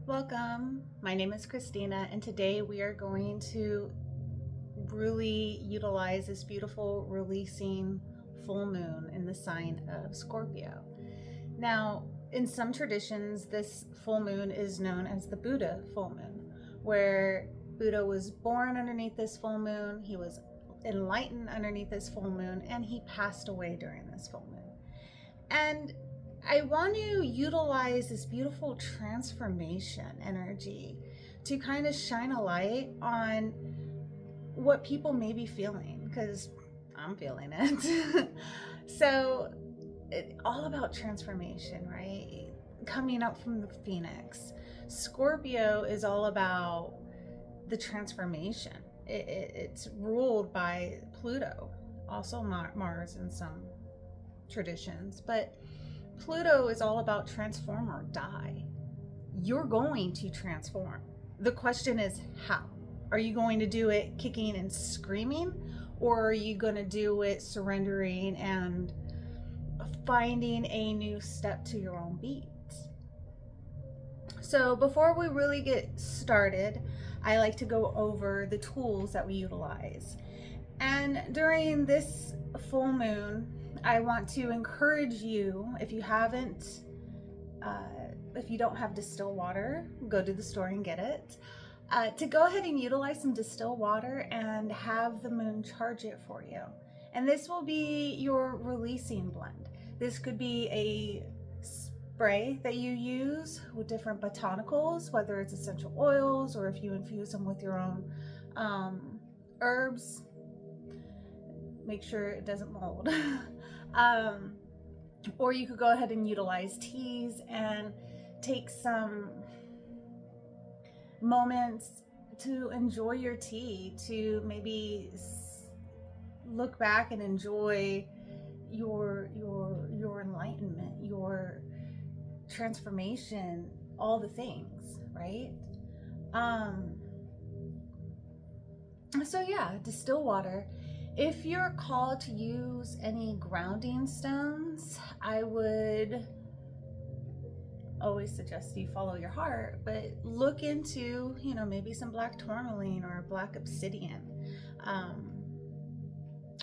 Welcome. My name is Christina, and today we are going to really utilize this beautiful releasing full moon in the sign of Scorpio. Now, in some traditions, this full moon is known as the Buddha full moon, where Buddha was born underneath this full moon, he was enlightened underneath this full moon, and he passed away during this full moon. And I want to utilize this beautiful transformation energy to kind of shine a light on what people may be feeling, because I'm feeling it. So, all about transformation, right? Coming up from the phoenix. Scorpio is all about the transformation. It's ruled by Pluto, also Mars in some traditions, but Pluto is all about transform or die. You're going to transform. The question is how? Are you going to do it kicking and screaming, or are you going to do it surrendering and finding a new step to your own beat? So before we really get started, I like to go over the tools that we utilize. And during this full moon, I want to encourage you, if you don't have distilled water, go to the store and get it, to go ahead and utilize some distilled water and have the moon charge it for you. And this will be your releasing blend. This could be a spray that you use with different botanicals, whether it's essential oils or if you infuse them with your own herbs. Make sure it doesn't mold. Or you could go ahead and utilize teas and take some moments to enjoy your tea, to maybe look back and enjoy your enlightenment, your transformation, all the things, right? So yeah, distill water. If you're called to use any grounding stones, I would always suggest you follow your heart, but look into, maybe some black tourmaline or black obsidian.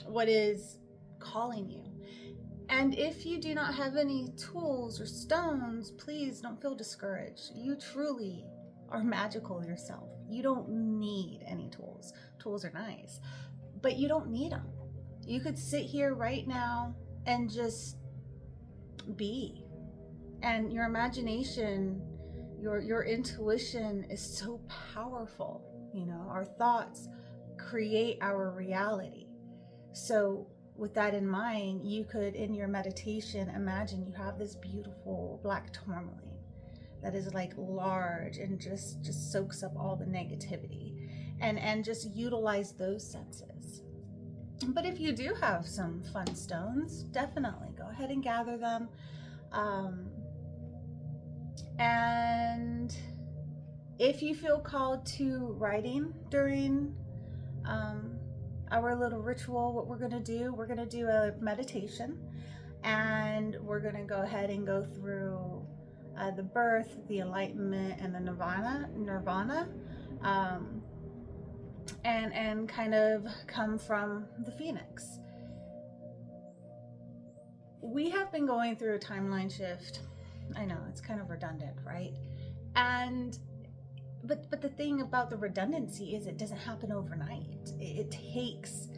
What is calling you? And if you do not have any tools or stones, please don't feel discouraged. You truly are magical yourself. You don't need any tools. Tools are nice, but you don't need them. You could sit here right now and just be. And your imagination, your intuition is so powerful. Our thoughts create our reality. So with that in mind, you could, in your meditation, imagine you have this beautiful black tourmaline that is like large and just soaks up all the negativity, and just utilize those senses. But if you do have some fun stones, definitely go ahead and gather them. And if you feel called to writing during our little ritual, what we're going to do a meditation, and we're going to go ahead and go through the birth, the enlightenment, and the nirvana, and kind of come from the phoenix. We have been going through a timeline shift. I know it's kind of redundant, right? But the thing about the redundancy is it doesn't happen overnight. It takes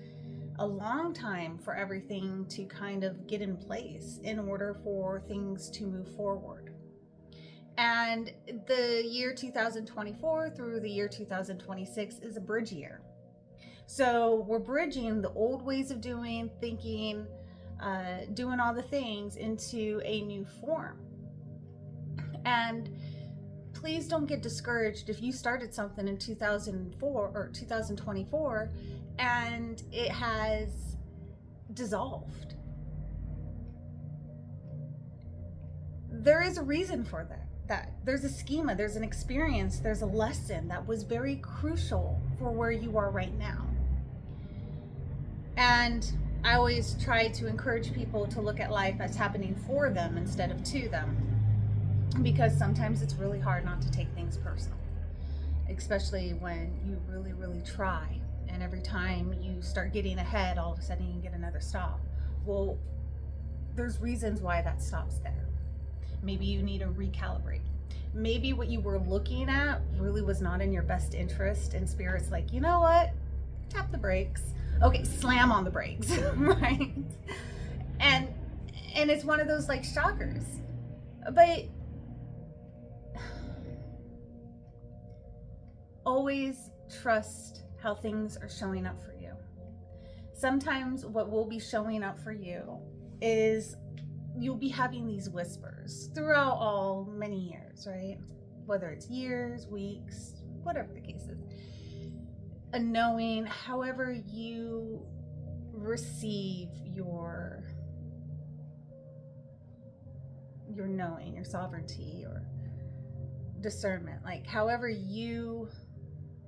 a long time for everything to kind of get in place in order for things to move forward. And the year 2024 through the year 2026 is a bridge year. So we're bridging the old ways of doing, thinking, doing all the things into a new form. And please don't get discouraged if you started something in 2004 or 2024 and it has dissolved. There is a reason for that. There's a schema, there's an experience, there's a lesson that was very crucial for where you are right now. And I always try to encourage people to look at life as happening for them instead of to them. because sometimes it's really hard not to take things personal, especially when you really, really try. And every time you start getting ahead, all of a sudden you get another stop. Well, there's reasons why that stops there. Maybe you need to recalibrate. Maybe what you were looking at really was not in your best interest, and Spirit's like, you know what? Tap the brakes. Okay, slam on the brakes, right? And it's one of those like shockers. But always trust how things are showing up for you. Sometimes what will be showing up for you is you'll be having these whispers throughout all many years, right? Whether it's years, weeks, whatever the case is. A knowing, however you receive your knowing, your sovereignty or discernment, like however you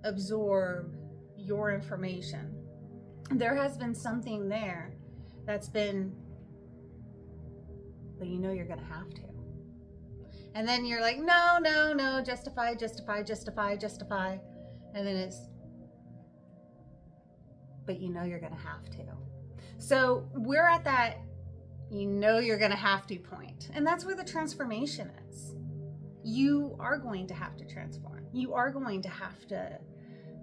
absorb your information, there has been something there that's been, but you know you're gonna have to. And then you're like, no, justify. And then it's, but you know you're gonna have to. So we're at that, you know you're gonna have to point. And that's where the transformation is. You are going to have to transform. You are going to have to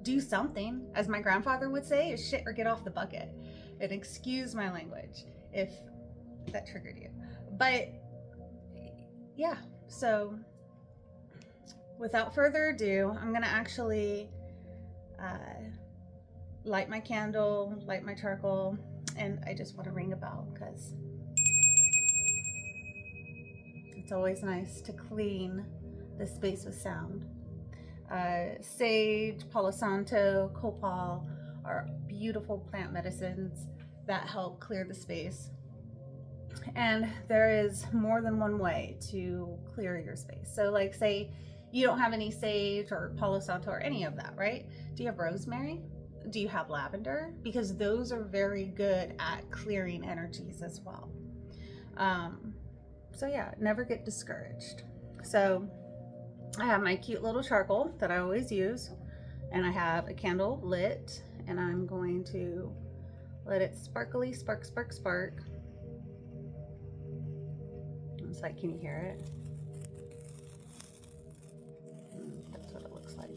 do something. As my grandfather would say, is shit or get off the bucket. And excuse my language if that triggered you. But yeah, so without further ado, I'm gonna actually light my candle, light my charcoal, and I just want to ring a bell because it's always nice to clean the space with sound. Sage, Palo Santo, copal are beautiful plant medicines that help clear the space. And there is more than one way to clear your space. So like say you don't have any sage or Palo Santo or any of that, right? Do you have rosemary? Do you have lavender? Because those are very good at clearing energies as well. So yeah, never get discouraged. So I have my cute little charcoal that I always use, and I have a candle lit, and I'm going to let it sparkly spark. It's like, can you hear it? That's what it looks like.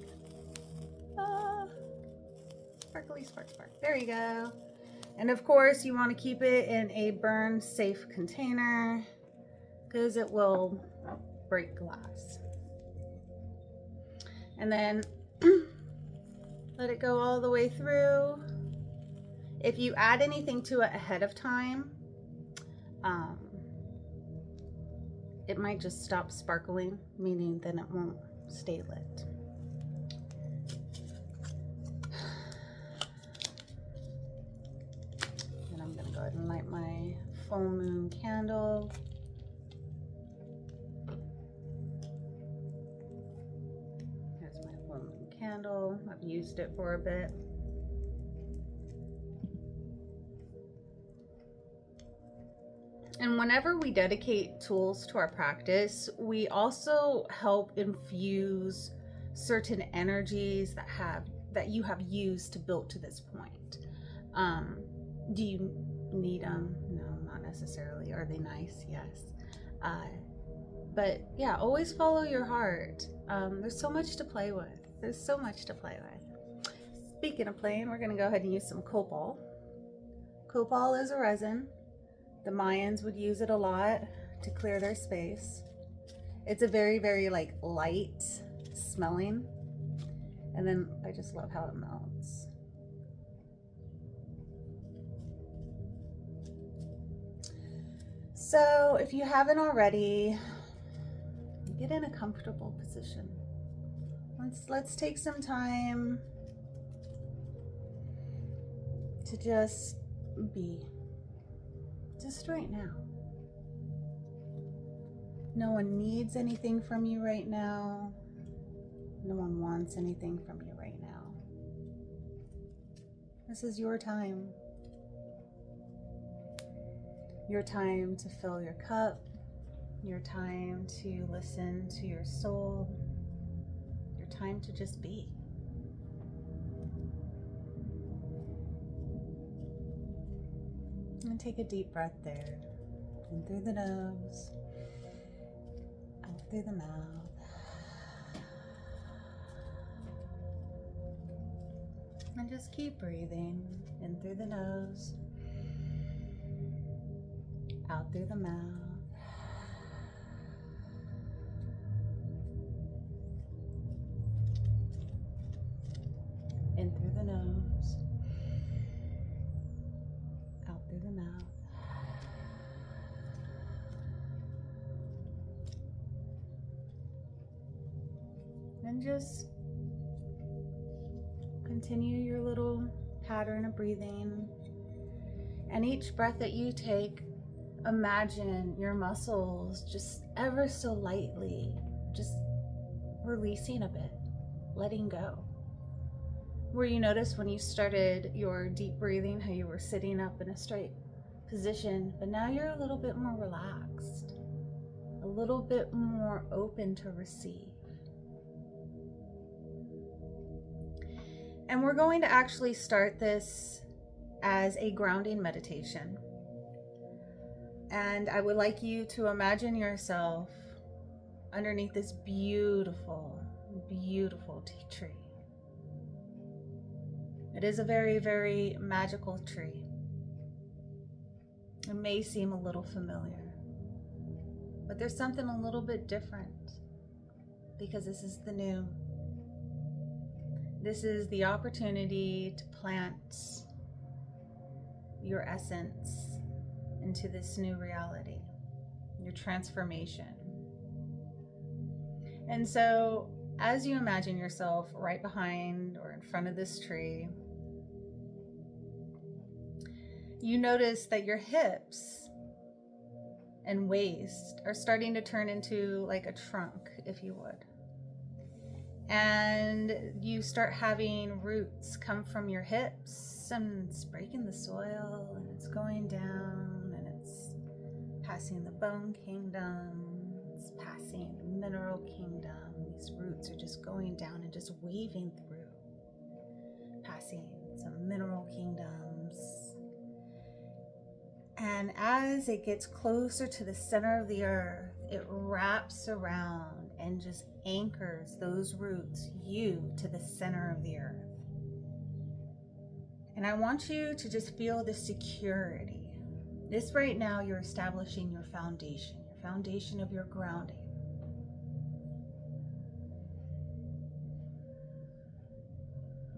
Sparkly spark. There you go. And of course you want to keep it in a burn safe container because it will break glass. And then let it go all the way through. If you add anything to it ahead of time, it might just stop sparkling, meaning then it won't stay lit. And I'm gonna go ahead and light my full moon candle. Here's my full moon candle. I've used it for a bit. And whenever we dedicate tools to our practice, we also help infuse certain energies that you have used to build to this point. Do you need them? No, not necessarily. Are they nice? Yes. But yeah, always follow your heart. There's so much to play with. Speaking of playing, we're going to go ahead and use some copal. Copal is a resin. The Mayans would use it a lot to clear their space. It's a very, very like light smelling. And then I just love how it melts. So if you haven't already, get in a comfortable position. Let's take some time to just be. Just right now. No one needs anything from you right now. No one wants anything from you right now. This is your time. Your time to fill your cup, your time to listen to your soul, your time to just be. And take a deep breath there. In through the nose, out through the mouth. And just keep breathing in through the nose, out through the mouth. In through the nose, out through the mouth. And just continue your little pattern of breathing. And each breath that you take, imagine your muscles just ever so lightly, just releasing a bit, letting go. Where you notice when you started your deep breathing, how you were sitting up in a straight position, but now you're a little bit more relaxed, a little bit more open to receive. And we're going to actually start this as a grounding meditation. And I would like you to imagine yourself underneath this beautiful, beautiful tree. It is a very, very magical tree. It may seem a little familiar, but there's something a little bit different because this is the new. This is the opportunity to plant your essence into this new reality, your transformation. And so, as you imagine yourself right behind or in front of this tree, you notice that your hips and waist are starting to turn into like a trunk, if you would. And you start having roots come from your hips, and it's breaking the soil, and it's going down, and it's passing the bone kingdom, it's passing the mineral kingdom. These roots are just going down and just weaving through, passing some mineral kingdoms. And as it gets closer to the center of the earth, it wraps around and just anchors those roots, you, to the center of the earth. And I want you to just feel the security. This right now, you're establishing your foundation of your grounding.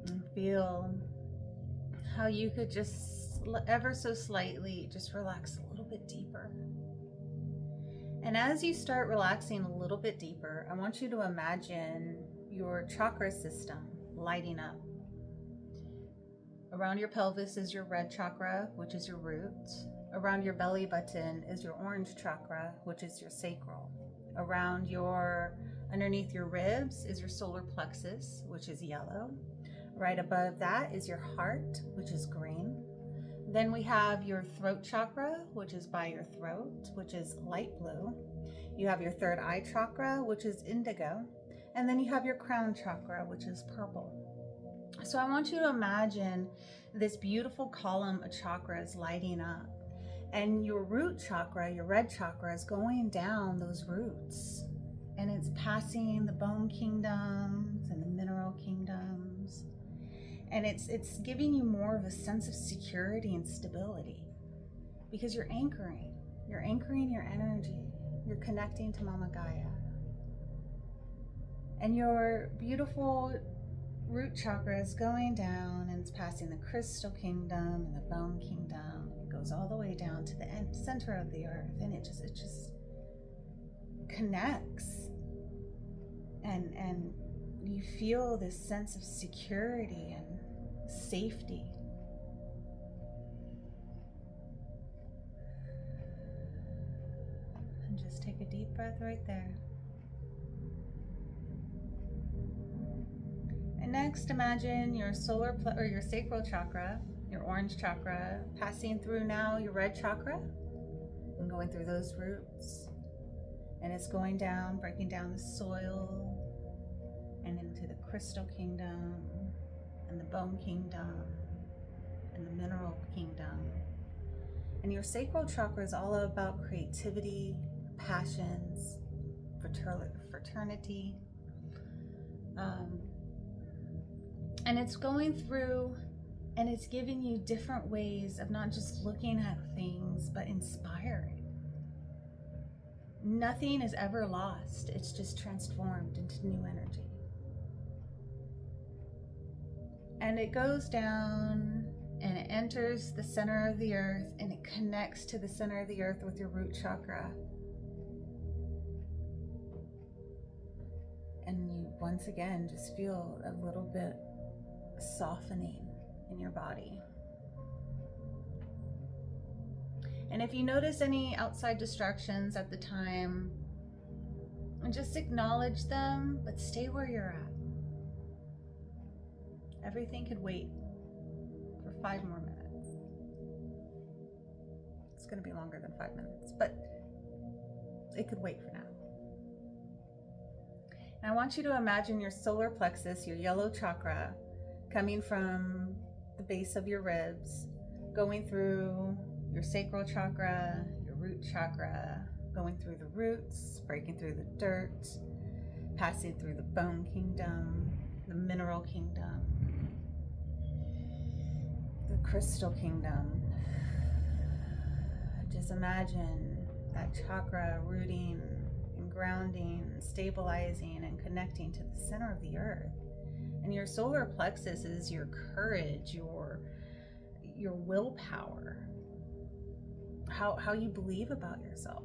And feel how you could just ever so slightly just relax a little bit deeper. And as you start relaxing a little bit deeper, I want you to imagine your chakra system lighting up. Around your pelvis is your red chakra, which is your root. Around your belly button is your orange chakra, which is your sacral. Underneath your ribs is your solar plexus, which is yellow. Right above that is your heart, which is green. Then we have your throat chakra, which is by your throat, which is light blue. You have your third eye chakra, which is indigo. And then you have your crown chakra, which is purple. So I want you to imagine this beautiful column of chakras lighting up. And your root chakra, your red chakra, is going down those roots. And it's passing the bone kingdoms and the mineral kingdoms. And it's giving you more of a sense of security and stability because you're anchoring your energy. You're connecting to Mama Gaia. And your beautiful root chakra is going down and it's passing the crystal kingdom and the bone kingdom. It goes all the way down to the center of the earth, and it just connects. And you feel this sense of security and safety. And just take a deep breath right there. And next, imagine your your sacral chakra, your orange chakra, passing through now your red chakra and going through those roots. And it's going down, breaking down the soil and into the crystal kingdom and the bone kingdom and the mineral kingdom. And your sacral chakra is all about creativity, passions, fraternity. And it's going through and it's giving you different ways of not just looking at things, but inspiring. Nothing is ever lost. It's just transformed into new energy. And it goes down and it enters the center of the earth and it connects to the center of the earth with your root chakra. And you once again just feel a little bit softening in your body. And if you notice any outside distractions at the time, just acknowledge them, but stay where you're at. Everything could wait for 5 more minutes. It's going to be longer than 5 minutes, but it could wait for now. And I want you to imagine your solar plexus, your yellow chakra, coming from the base of your ribs, going through your sacral chakra, your root chakra, going through the roots, breaking through the dirt, passing through the bone kingdom, the mineral kingdom, the crystal kingdom. Just imagine that chakra rooting and grounding, stabilizing and connecting to the center of the earth. And your solar plexus is your courage, your willpower, how you believe about yourself.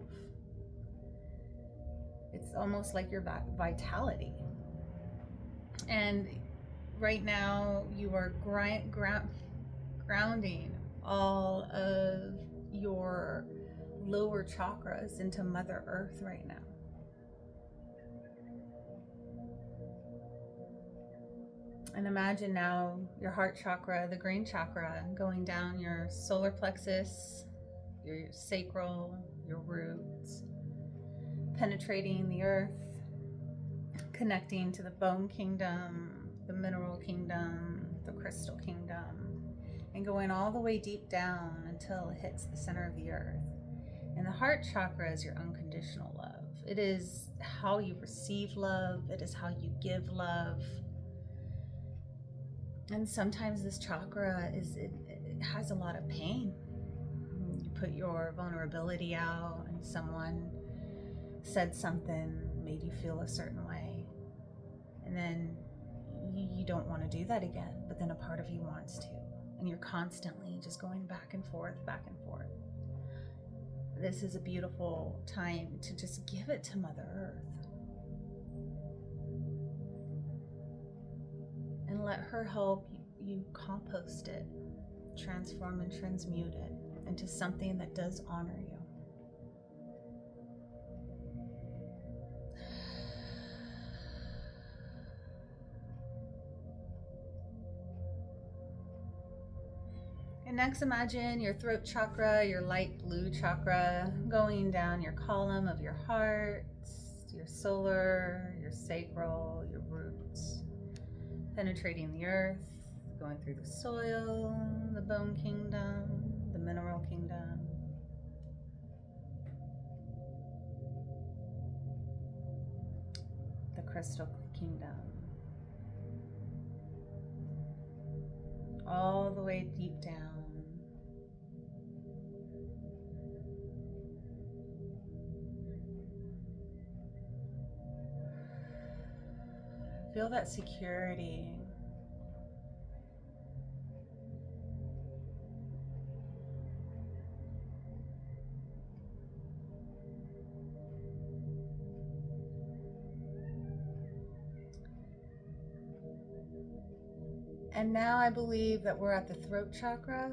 It's almost like your vitality. And right now you are grounding all of your lower chakras into Mother Earth right now. And imagine now your heart chakra, the green chakra, going down your solar plexus, your sacral, your roots, penetrating the earth, connecting to the bone kingdom, the mineral kingdom, the crystal kingdom, and going all the way deep down until it hits the center of the earth. And the heart chakra is your unconditional love. It is how you receive love. It is how you give love. And sometimes this chakra it has a lot of pain. You put your vulnerability out and someone said something, made you feel a certain way. And then you don't want to do that again, but then a part of you wants to. And you're constantly just going back and forth, back and forth. This is a beautiful time to just give it to Mother Earth. And let her help you compost it, transform and transmute it into something that does honor you. And next, imagine your throat chakra, your light blue chakra, going down your column of your heart, your solar, your sacral, your roots, penetrating the earth, going through the soil, the bone kingdom, the mineral kingdom, the crystal kingdom, all the way deep down. Feel that security. And now I believe that we're at the throat chakra.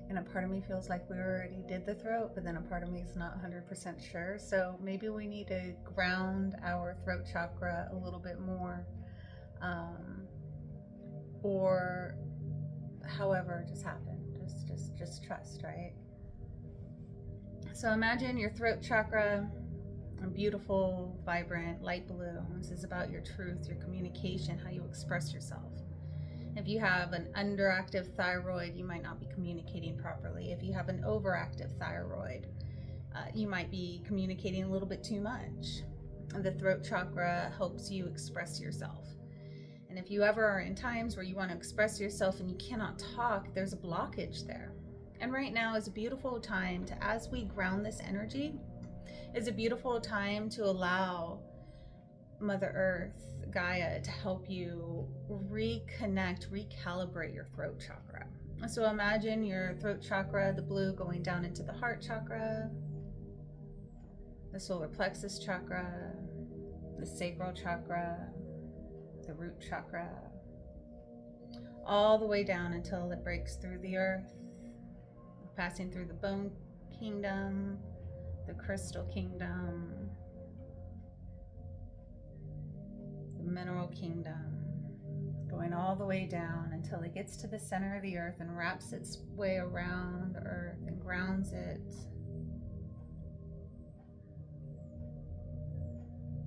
And a part of me feels like we already did the throat, but then a part of me is not 100% sure. So maybe we need to ground our throat chakra a little bit more. Or however it just happened. Just trust, right? So imagine your throat chakra, a beautiful, vibrant, light blue. This is about your truth, your communication, how you express yourself. If you have an underactive thyroid, you might not be communicating properly. If you have an overactive thyroid, you might be communicating a little bit too much. And the throat chakra helps you express yourself. And if you ever are in times where you want to express yourself and you cannot talk, there's a blockage there. And right now is a beautiful time to, as we ground this energy, is a beautiful time to allow Mother Earth, Gaia, to help you reconnect, recalibrate your throat chakra. So imagine your throat chakra, the blue, going down into the heart chakra, the solar plexus chakra, the sacral chakra, the root chakra, all the way down until it breaks through the earth, passing through the bone kingdom, the crystal kingdom, the mineral kingdom, going all the way down until it gets to the center of the earth and wraps its way around the earth and grounds it.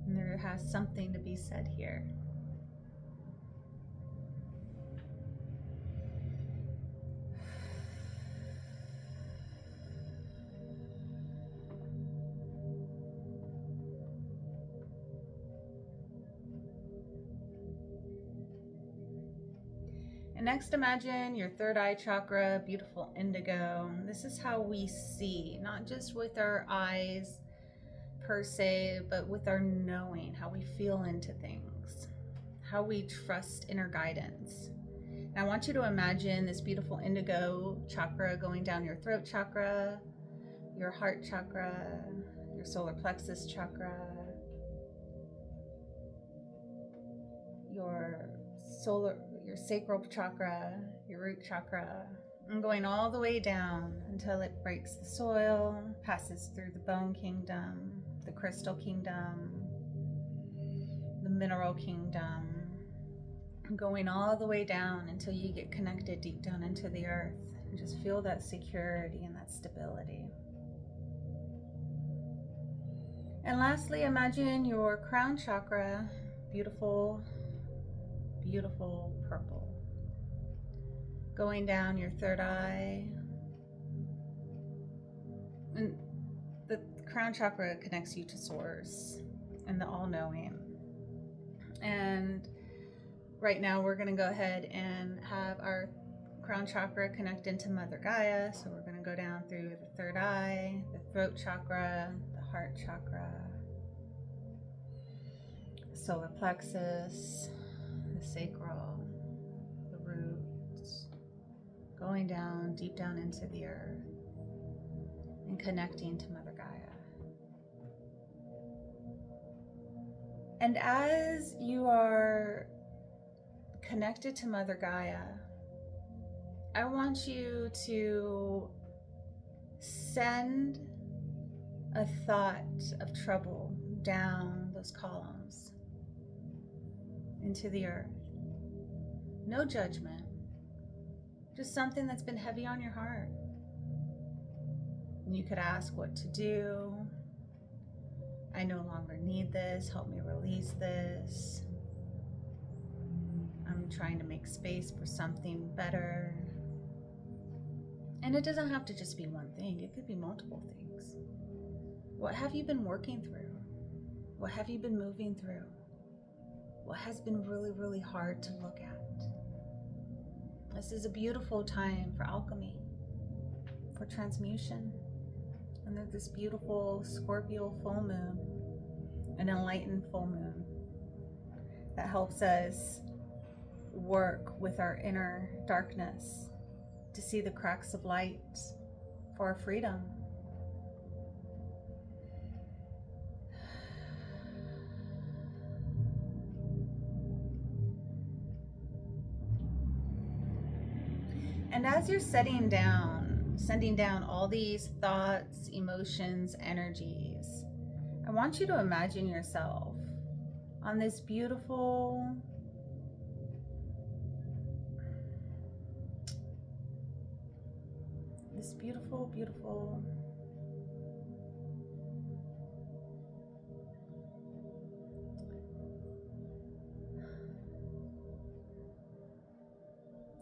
And there has something to be said here. And next, imagine your third eye chakra, beautiful indigo. This is how we see, not just with our eyes per se, but with our knowing, how we feel into things, how we trust inner guidance. And I want you to imagine this beautiful indigo chakra going down your throat chakra, your heart chakra, your solar plexus chakra, your sacral chakra, your root chakra, and going all the way down until it breaks the soil, passes through the bone kingdom, the crystal kingdom, the mineral kingdom, going all the way down until you get connected deep down into the earth and just feel that security and that stability. And lastly, imagine your crown chakra, beautiful, beautiful purple, going down your third eye. And the crown chakra connects you to source and the all-knowing. And right now we're going to go ahead and have our crown chakra connect into Mother Gaia. So we're going to go down through the third eye, the throat chakra, the heart chakra, the solar plexus, the sacral, the roots, going down, deep down into the earth and connecting to Mother Gaia. And as you are connected to Mother Gaia, I want you to send a thought of trouble down those columns into the earth. No judgment, just something that's been heavy on your heart. And you could ask what to do. I no longer need this. Help me release this. I'm trying to make space for something better. And it doesn't have to just be one thing. It could be multiple things. What have you been working through? What have you been moving through? What has been really, really hard to look at? This is a beautiful time for alchemy, for transmutation. And there's this beautiful Scorpio full moon, an enlightened full moon, that helps us work with our inner darkness to see the cracks of light for our freedom. And as you're sending down all these thoughts, emotions, energies, I want you to imagine yourself on this beautiful, beautiful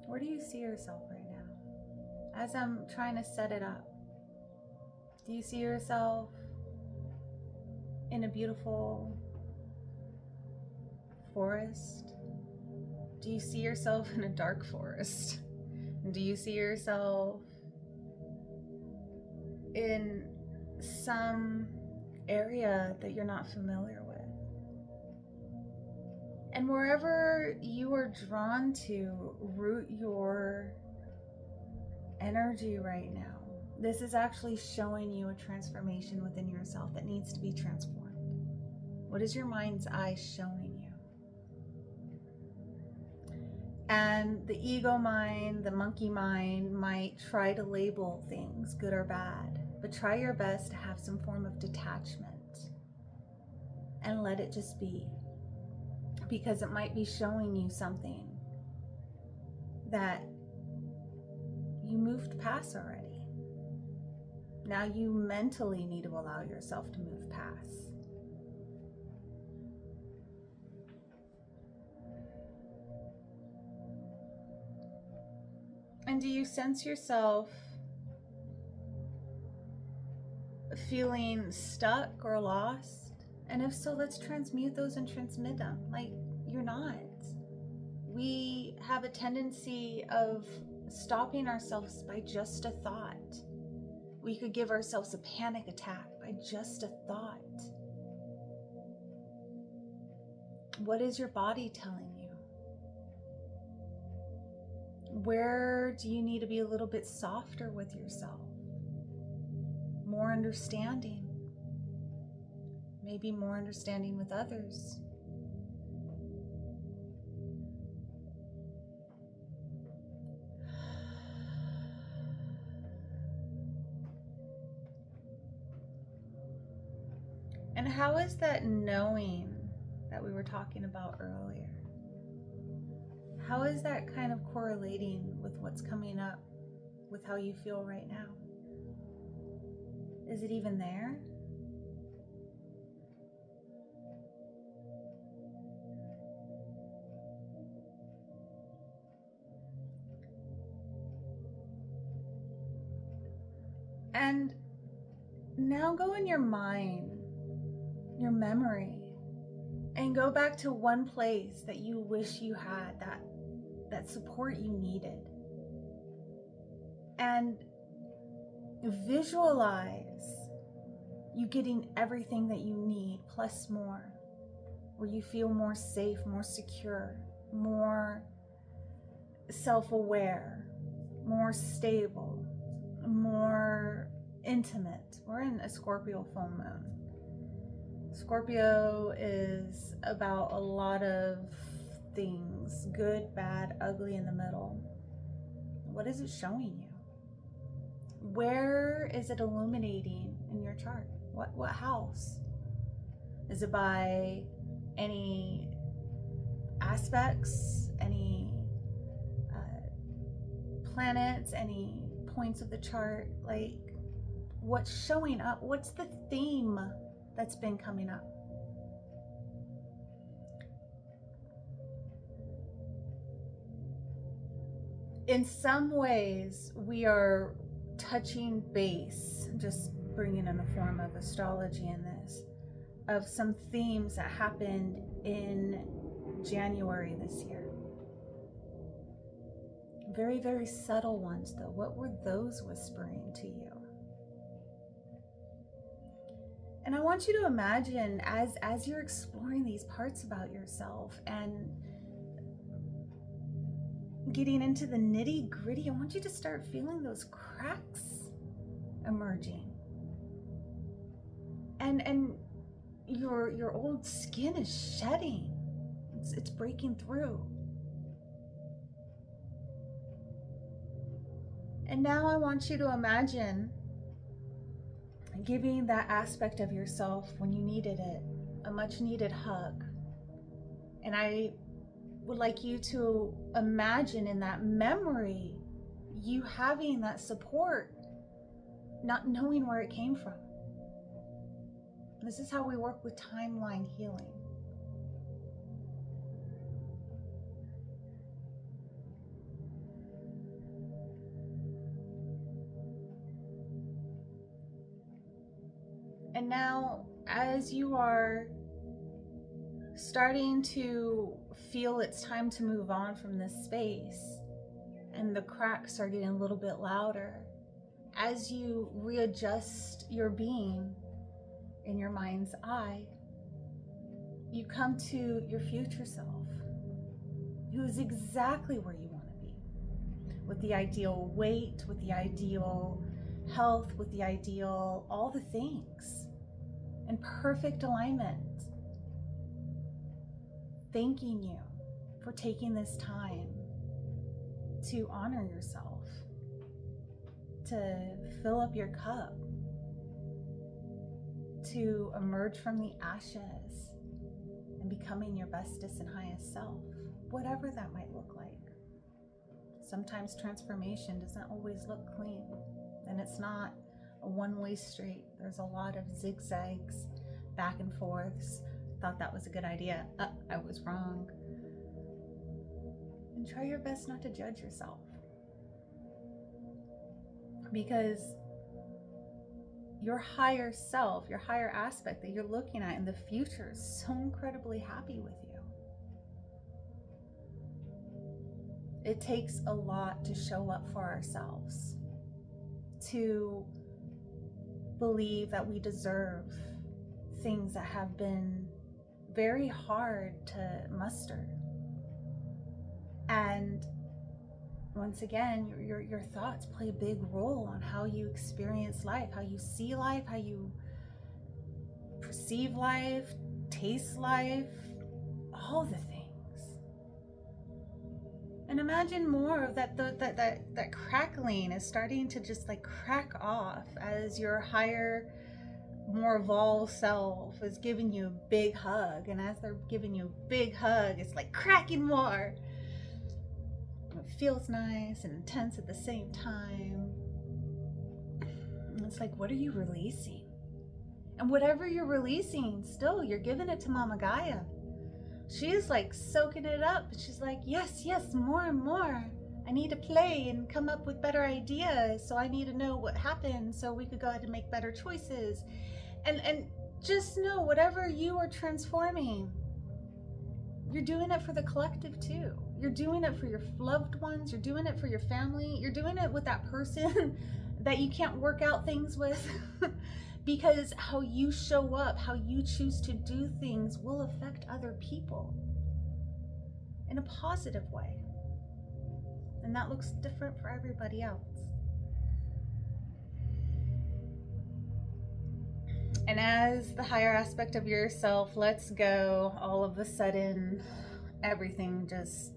Where do you see yourself right now? As I'm trying to set it up, do you see yourself in a beautiful forest? Do you see yourself in a dark forest? Do you see yourself in some area that you're not familiar with? And wherever you are drawn to root your energy right now, this is actually showing you a transformation within yourself that needs to be transformed. What is your mind's eye showing you? And the ego mind, the monkey mind might try to label things good or bad, but try your best to have some form of detachment and let it just be. Because it might be showing you something that you moved past already. Now you mentally need to allow yourself to move past. And do you sense yourself feeling stuck or lost? And if so, let's transmute those and transmit them. Like, you're not. We have a tendency of stopping ourselves by just a thought. We could give ourselves a panic attack by just a thought. What is your body telling you? Where do you need to be a little bit softer with yourself? More understanding. Maybe more understanding with others. And how is that knowing that we were talking about earlier? How is that kind of correlating with what's coming up with how you feel right now? Is it even there? And now go in your mind, your memory, and go back to one place that you wish you had that support you needed. And visualize you getting everything that you need plus more, where you feel more safe, more secure, more self-aware, more stable, more intimate. We're in a Scorpio full moon. Scorpio is about a lot of things, good, bad, ugly, in the middle. What is it showing you? Where is it illuminating in your chart? What house? Is it by any aspects, any planets, any points of the chart? Like, what's showing up? What's the theme that's been coming up? In some ways, we are touching base, just bringing in the form of astrology in this, of some themes that happened in January this year. Very, very subtle ones, though. What were those whispering to you? And I want you to imagine as you're exploring these parts about yourself and getting into the nitty gritty, I want you to start feeling those cracks emerging. And your old skin is shedding. It's breaking through. And now I want you to imagine giving that aspect of yourself when you needed it, a much needed hug. And I would like you to imagine in that memory, you having that support, not knowing where it came from. This is how we work with timeline healing. And now, as you are starting to feel it's time to move on from this space, and the cracks are getting a little bit louder, as you readjust your being in your mind's eye, you come to your future self, who is exactly where you want to be, with the ideal weight, with the ideal health, with the ideal, all the things, in perfect alignment, thanking you for taking this time to honor yourself, to fill up your cup, to emerge from the ashes and becoming your bestest and highest self, whatever that might look like. Sometimes transformation doesn't always look clean, and it's not a one-way street. There's a lot of zigzags, back and forths. Thought that was a good idea. I was wrong. And try your best not to judge yourself, because your higher self, your higher aspect that you're looking at in the future is so incredibly happy with you. It takes a lot to show up for ourselves, to believe that we deserve things that have been very hard to muster. And once again, your thoughts play a big role on how you experience life, how you see life, how you perceive life, taste life, all the things. And imagine more of that crackling is starting to just like crack off as your higher, more evolved self is giving you a big hug. And as they're giving you a big hug, it's like cracking more. It feels nice and intense at the same time. And it's like, what are you releasing? And whatever you're releasing, still, you're giving it to Mama Gaia. She's like soaking it up. She's like, yes, more and more. I need to play and come up with better ideas. So I need to know what happened so we could go ahead and make better choices. And just know, whatever you are transforming, you're doing it for the collective too. You're doing it for your loved ones. You're doing it for your family. You're doing it with that person that you can't work out things with. Because how you show up, how you choose to do things will affect other people in a positive way. And that looks different for everybody else. And as the higher aspect of yourself lets go, all of a sudden, everything just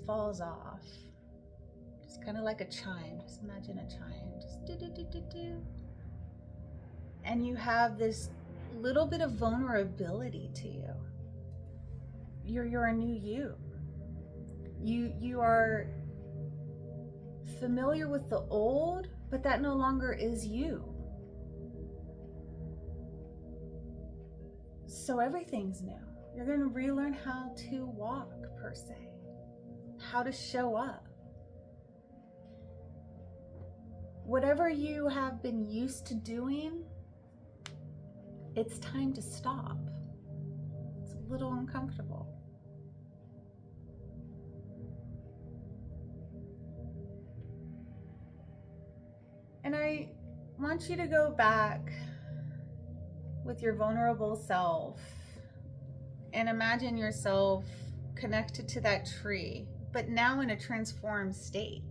falls off. Just kind of like a chime. Just imagine a chime. Just do. And you have this little bit of vulnerability to you. You're a new you. You are familiar with the old, but that no longer is you. So everything's new. You're going to relearn how to walk, per se, how to show up. Whatever you have been used to doing, it's time to stop. It's a little uncomfortable. And I want you to go back with your vulnerable self and imagine yourself connected to that tree, but now in a transformed state.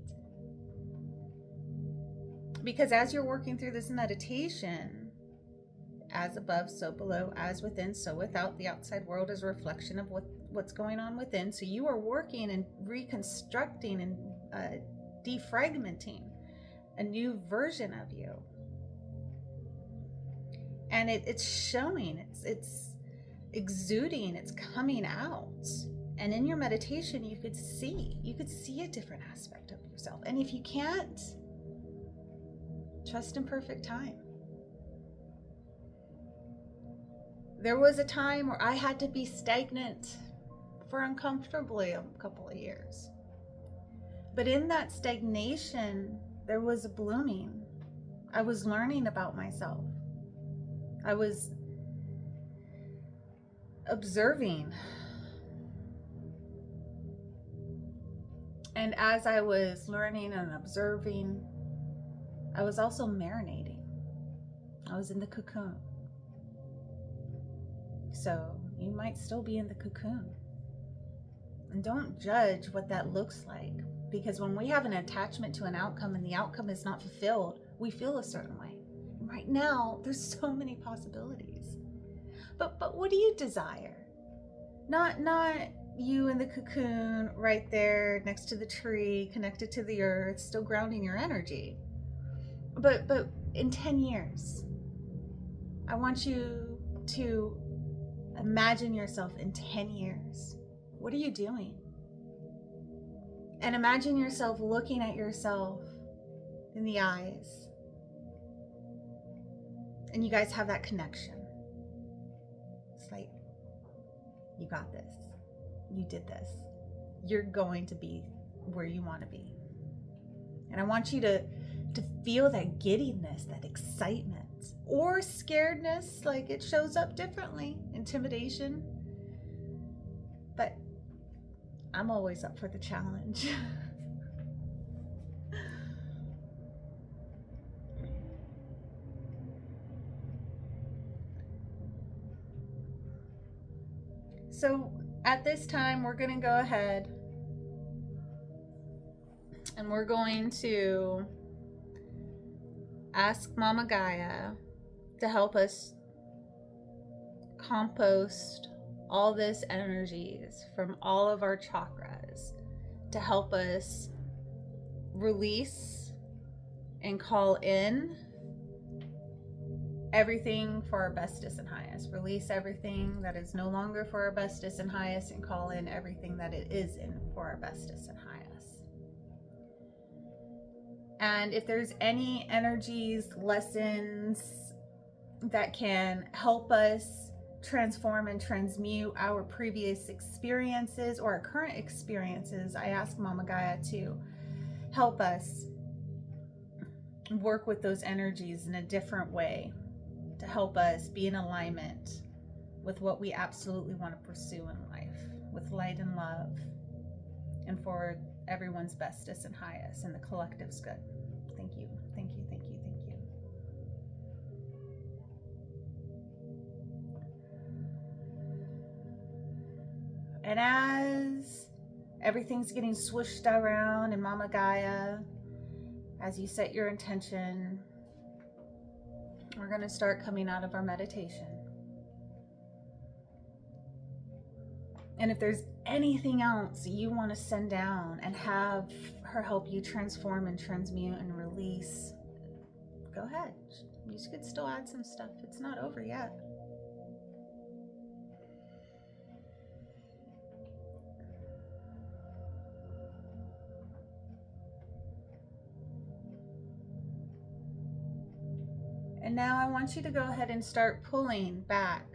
Because as you're working through this meditation, as above, so below, as within, so without, the outside world is a reflection of what's going on within. So you are working and reconstructing and defragmenting a new version of you. And it's showing, it's exuding, it's coming out. And in your meditation, you could see a different aspect of yourself. And if you can't, trust in perfect time. There was a time where I had to be stagnant for uncomfortably a couple of years. But in that stagnation, there was a blooming. I was learning about myself. I was observing. And as I was learning and observing, I was also marinating. I was in the cocoon. So you might still be in the cocoon. And don't judge what that looks like, because when we have an attachment to an outcome and the outcome is not fulfilled, we feel a certain way. Right now, there's so many possibilities. But what do you desire? Not you in the cocoon right there next to the tree, connected to the earth, still grounding your energy. But in 10 years, I want you to imagine yourself in 10 years. What are you doing? And imagine yourself looking at yourself in the eyes. And you guys have that connection. It's like, you got this. You did this. You're going to be where you want to be. And I want you to feel that giddiness, that excitement, or scaredness, like it shows up differently, intimidation. But I'm always up for the challenge. So at this time, we're going to go ahead and we're going to ask Mama Gaia to help us compost all this energies from all of our chakras, to help us release and call in everything for our bestest and highest. Release everything that is no longer for our bestest and highest, and call in everything that it is in for our bestest and highest. And if there's any energies, lessons that can help us transform and transmute our previous experiences or our current experiences, I ask Mama Gaia to help us work with those energies in a different way, to help us be in alignment with what we absolutely want to pursue in life, with light and love, and for everyone's bestest and highest and the collective's good. Thank you, thank you, thank you, thank you. And as everything's getting swooshed around in Mama Gaia, as you set your intention, we're going to start coming out of our meditation. And if there's anything else you want to send down and have her help you transform and transmute and release, go ahead. You could still add some stuff. It's not over yet. And now I want you to go ahead and start pulling back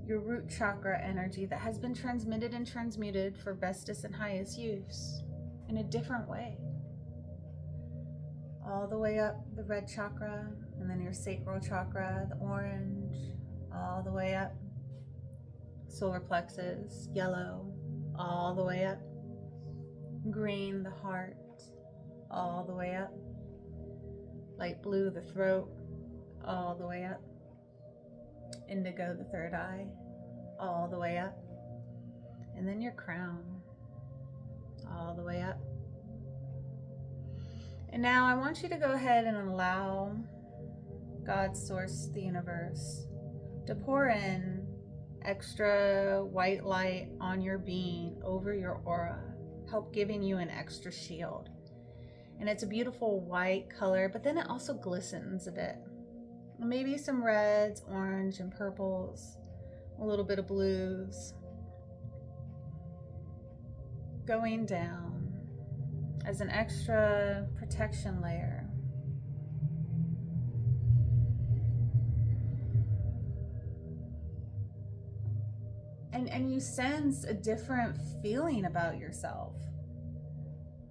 your root chakra energy that has been transmitted and transmuted for bestest and highest use in a different way. All the way up the red chakra, and then your sacral chakra, the orange, all the way up. Solar plexus, yellow, all the way up. Green, the heart, all the way up. Light blue, the throat, all the way up. Indigo, the third eye, all the way up. And then your crown, all the way up. And now I want you to go ahead and allow God, Source, the universe, to pour in extra white light on your being, over your aura, help giving you an extra shield. And it's a beautiful white color, but then it also glistens a bit. Maybe some reds, orange, and purples, a little bit of blues. Going down as an extra protection layer. And you sense a different feeling about yourself.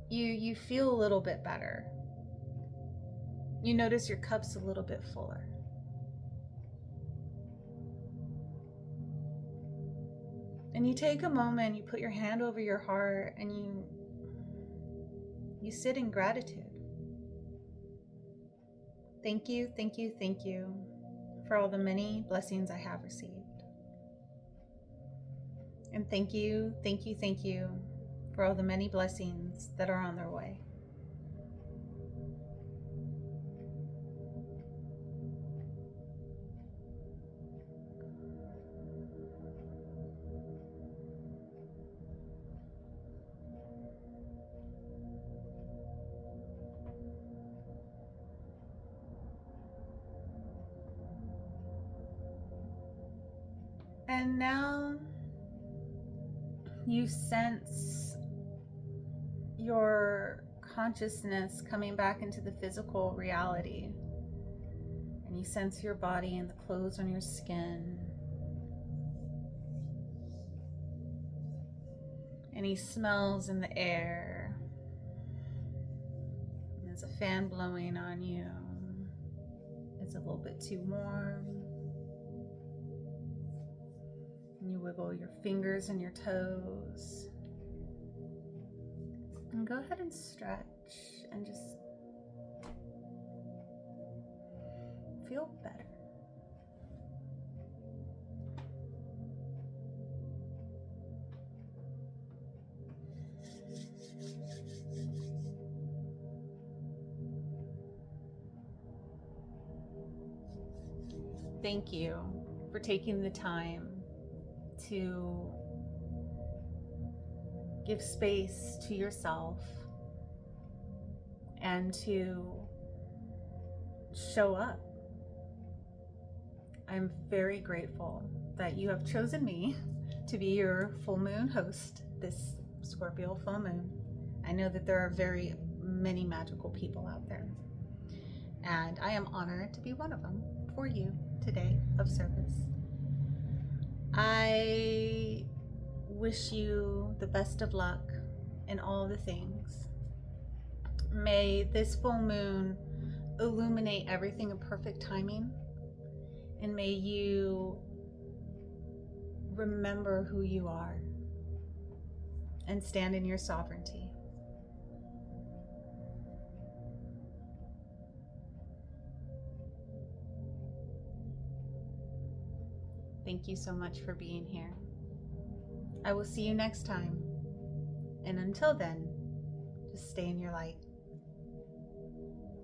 You feel a little bit better. You notice your cup's a little bit fuller. And you take a moment, you put your hand over your heart, and you sit in gratitude. Thank you, thank you, thank you for all the many blessings I have received. And thank you, thank you, thank you for all the many blessings that are on their way. And now you sense your consciousness coming back into the physical reality. And you sense your body and the clothes on your skin. Any smells in the air. There's a fan blowing on you. It's a little bit too warm. And you wiggle your fingers and your toes. And go ahead and stretch and just feel better. Thank you for taking the time to give space to yourself and to show up. I'm very grateful that you have chosen me to be your full moon host this Scorpio full moon. I know that there are very many magical people out there, and I am honored to be one of them for you today of service. I wish you the best of luck in all the things. May this full moon illuminate everything in perfect timing, and may you remember who you are and stand in your sovereignty. Thank you so much for being here. I will see you next time. And until then, just stay in your light.